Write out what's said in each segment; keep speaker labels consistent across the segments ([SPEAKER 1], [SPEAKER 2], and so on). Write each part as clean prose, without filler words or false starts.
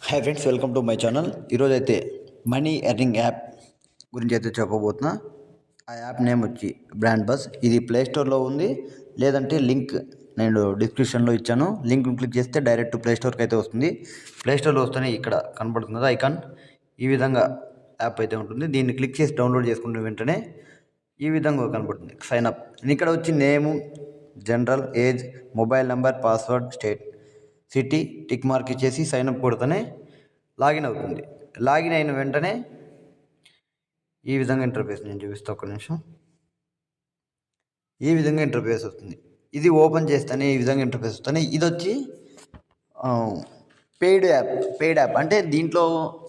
[SPEAKER 1] Hi friends, welcome to my channel. ఈరోజు అయితే money earning app గురించి అయితే చెప్పబోతున్నా. ఆ యాప్ నేమ్ వచ్చి బ్రాండ్ బస్. ఇది ప్లేస్టోర్లో ఉంది, లేదంటే లింక్ నేను డిస్క్రిప్షన్లో ఇచ్చాను. లింక్ క్లిక్ చేస్తే డైరెక్ట్ ప్లేస్టోర్కి అయితే వస్తుంది. ప్లేస్టోర్లో వస్తేనే ఇక్కడ కనబడుతుంది ఐకాన్. ఈ విధంగా యాప్ అయితే ఉంటుంది. దీన్ని క్లిక్ చేసి డౌన్లోడ్ చేసుకున్న వెంటనే ఈ విధంగా కనబడుతుంది సైన్ అప్. ఇక్కడ వచ్చి name, general, age, mobile number, password, state, city tick mark ఇచ్చేసి సైన్ అప్ కొడితేనే లాగిన్ అవుతుంది. లాగిన్ అయిన వెంటనే ఈ విధంగా ఇంటర్ఫేస్ నేను చూపిస్తా, ఒక్క నిమిషం. ఈ విధంగా ఇంటర్ఫేస్ వస్తుంది. ఇది ఓపెన్ చేస్తేనే ఈ విధంగా ఇంటర్ఫేస్ వస్తుంది. ఇది వచ్చి పెయిడ్ యాప్ అంటే దీంట్లో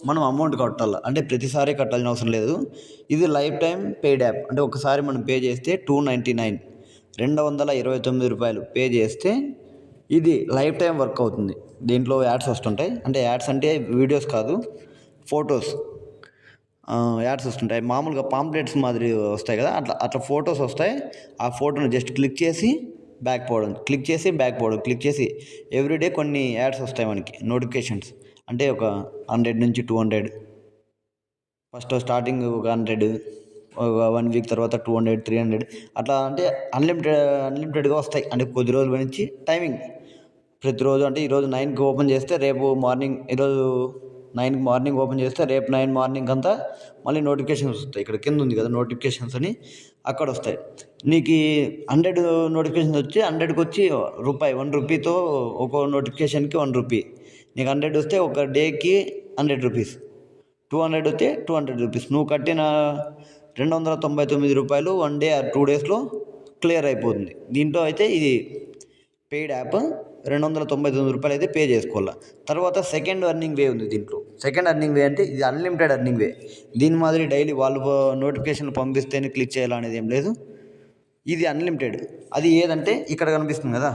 [SPEAKER 1] మనం అమౌంట్ కట్టాలి, అంటే ప్రతిసారి కట్టాల్సిన అవసరం లేదు. ఇది లైఫ్ టైం పెయిడ్ యాప్. అంటే ఒకసారి మనం పే చేస్తే $299 $229 పే చేస్తే ఇది లైఫ్ టైం వర్క్ అవుతుంది. దీంట్లో యాడ్స్ వస్తుంటాయి. అంటే యాడ్స్ అంటే వీడియోస్ కాదు, ఫొటోస్ యాడ్స్ వస్తుంటాయి. మామూలుగా పాంప్లెట్స్ మాదిరి వస్తాయి కదా, అట్లా ఫొటోస్ వస్తాయి. ఆ ఫోటోని జస్ట్ క్లిక్ చేసి బ్యాక్ పోవడం, క్లిక్ చేసి ఎవ్రీడే కొన్ని యాడ్స్ వస్తాయి మనకి, నోటిఫికేషన్స్. అంటే ఒక 100 నుంచి 200, ఫస్ట్ స్టార్టింగ్ ఒక 100, ఒక 1 వీక్ తర్వాత 200, 300 అట్లా. అంటే అన్లిమిటెడ్గా వస్తాయి. అంటే కొద్ది రోజుల నుంచి టైమింగ్ ప్రతిరోజు. అంటే ఈరోజు 9కి ఓపెన్ చేస్తే రేపు మార్నింగ్, ఈరోజు 9కి మార్నింగ్ ఓపెన్ చేస్తే రేపు 9 మార్నింగ్ అంతా మళ్ళీ నోటిఫికేషన్స్ వస్తాయి. ఇక్కడ కింద ఉంది కదా నోటిఫికేషన్స్ అని, అక్కడ వస్తాయి. నీకు 100 నోటిఫికేషన్స్ వచ్చి 100కి వచ్చి ₹1 ఒక్కో నోటిఫికేషన్కి ₹1. నీకు 100 వస్తే ఒక డేకి ₹100, 200 వస్తే ₹200. నువ్వు కట్టిన ₹299 1 డే ఆర్ 2 డేస్లో క్లియర్ అయిపోతుంది. దీంట్లో అయితే ఇది పెయిడ్ యాప్. ₹299 అయితే పే చేసుకోవాలి. తర్వాత సెకండ్ ఎర్నింగ్ వే ఉంది దీంట్లో. సెకండ్ ఎర్నింగ్ వే అంటే ఇది అన్లిమిటెడ్ ఎర్నింగ్ వే. దీని మాదిరి డైలీ వాళ్ళు నోటిఫికేషన్లు పంపిస్తేనే క్లిక్ చేయాలనేది ఏం లేదు. ఇది అన్లిమిటెడ్. అది ఏదంటే ఇక్కడ కనిపిస్తుంది కదా,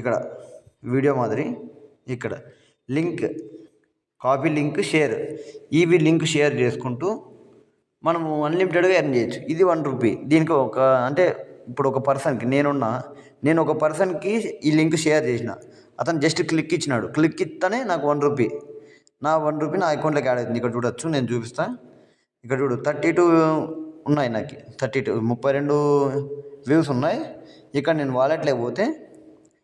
[SPEAKER 1] ఇక్కడ వీడియో మాదిరి, ఇక్కడ లింక్, కాపీ లింక్, షేర్. ఇవి లింక్ షేర్ చేసుకుంటూ మనము అన్లిమిటెడ్గా ఎర్న్ చేయొచ్చు. ఇది ₹1. దీనికి అంటే ఇప్పుడు ఒక పర్సన్కి నేను ఒక పర్సన్కి ఈ లింక్ షేర్ చేసిన, అతను జస్ట్ క్లిక్ ఇచ్చినాడు. క్లిక్ ఇస్తేనే నాకు ₹1, నా ₹1 నా అకౌంట్లోకి యాడ్ అవుతుంది. ఇక్కడ చూడొచ్చు, నేను చూపిస్తాను. ఇక్కడ చూడు, 32 ఉన్నాయి నాకు, 32 వ్యూస్ ఉన్నాయి. ఇక్కడ నేను వాలెట్లోకి పోతే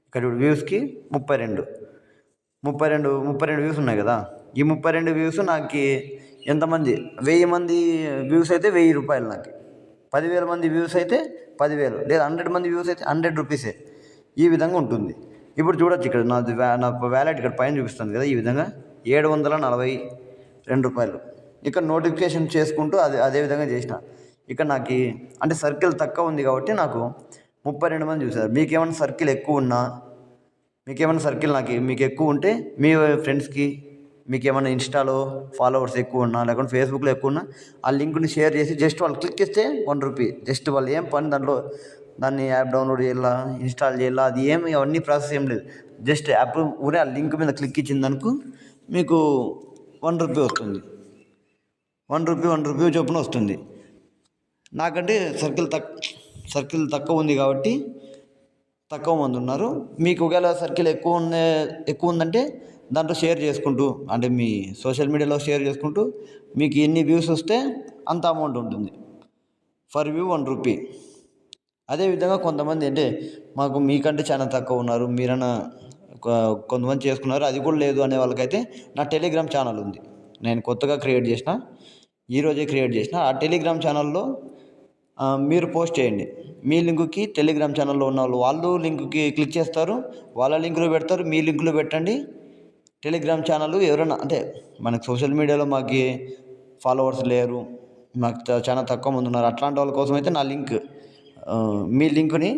[SPEAKER 1] ఇక్కడ చూడు, వ్యూస్కి 32 వ్యూస్ ఉన్నాయి కదా. ఈ 32 వ్యూస్ నాకు ఎంతమంది, 1000 మంది వ్యూస్ అయితే ₹1000 నాకు, 10,000 మంది వ్యూస్ అయితే 10,000, లేదా 100 మంది వ్యూస్ అయితే ₹100. ఈ విధంగా ఉంటుంది. ఇప్పుడు చూడొచ్చు, ఇక్కడ నా వ్యాలెట్ ఇక్కడ పైన చూపిస్తుంది కదా, ఈ విధంగా ₹742. ఇక్కడ నోటిఫికేషన్ చేసుకుంటూ అదే విధంగా చేసిన. ఇక్కడ నాకు అంటే సర్కిల్ తక్కువ ఉంది కాబట్టి నాకు 32 మంది చూసారు. మీకేమైనా సర్కిల్ ఎక్కువ ఉన్నా, మీకు ఎక్కువ ఉంటే మీ ఫ్రెండ్స్కి, మీకు ఏమైనా ఇన్స్టాలో ఫాలోవర్స్ ఎక్కువ ఉన్నా, లేకుంటే ఫేస్బుక్లో ఎక్కువ ఉన్నా, ఆ లింక్ని షేర్ చేసి జస్ట్ వాళ్ళు క్లిక్ చేస్తే ₹1. జస్ట్ వాళ్ళు ఏం పని దాన్ని యాప్ డౌన్లోడ్ చేయాలా, ఇన్స్టాల్ చేయాలా, అది అవన్నీ ప్రాసెస్ ఏం లేదు. జస్ట్ యాప్ ఊరే ఆ లింక్ మీద క్లిక్ ఇచ్చిందనుకో మీకు ₹1 వస్తుంది. ₹1 చొప్పున వస్తుంది. నాకంటే సర్కిల్ తక్కువ ఉంది కాబట్టి తక్కువ మంది ఉన్నారు. మీకు ఒకవేళ సర్కిల్ ఎక్కువ ఉందంటే దాంట్లో షేర్ చేసుకుంటూ, అంటే మీ సోషల్ మీడియాలో షేర్ చేసుకుంటూ మీకు ఎన్ని వ్యూస్ వస్తే అంత అమౌంట్ ఉంటుంది. For view ₹1. అదేవిధంగా కొంతమంది అంటే మాకు మీకంటే చాలా తక్కువ ఉన్నారు, మీరన్నా కొంతమంది చేసుకున్నారు, అది కూడా లేదు అనే వాళ్ళకైతే నా టెలిగ్రామ్ ఛానల్ ఉంది. నేను కొత్తగా ఈరోజే క్రియేట్ చేసిన. ఆ టెలిగ్రామ్ ఛానల్లో మీరు పోస్ట్ చేయండి. మీ లింకుకి టెలిగ్రామ్ ఛానల్లో ఉన్న వాళ్ళు లింకుకి క్లిక్ చేస్తారు, వాళ్ళ లింకులో పెడతారు, మీ లింకులో పెట్టండి. టెలిగ్రామ్ ఛానల్ ఎవరైనా, అంటే మనకు సోషల్ మీడియాలో మాకు ఫాలోవర్స్ లేరు, మాకు చాలా తక్కువ మంది ఉన్నారు, అట్లాంటి వాళ్ళ కోసం అయితే నా లింక్, మీ లింకుని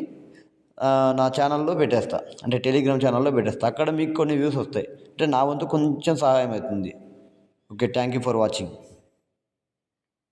[SPEAKER 1] నా ఛానల్లో పెట్టేస్తా, అంటే టెలిగ్రామ్ ఛానల్లో పెట్టేస్తా. అక్కడ మీకు కొన్ని వ్యూస్ వస్తాయి. అంటే నా వంతు కొంచెం సహాయం అవుతుంది. Okay, thank you for watching.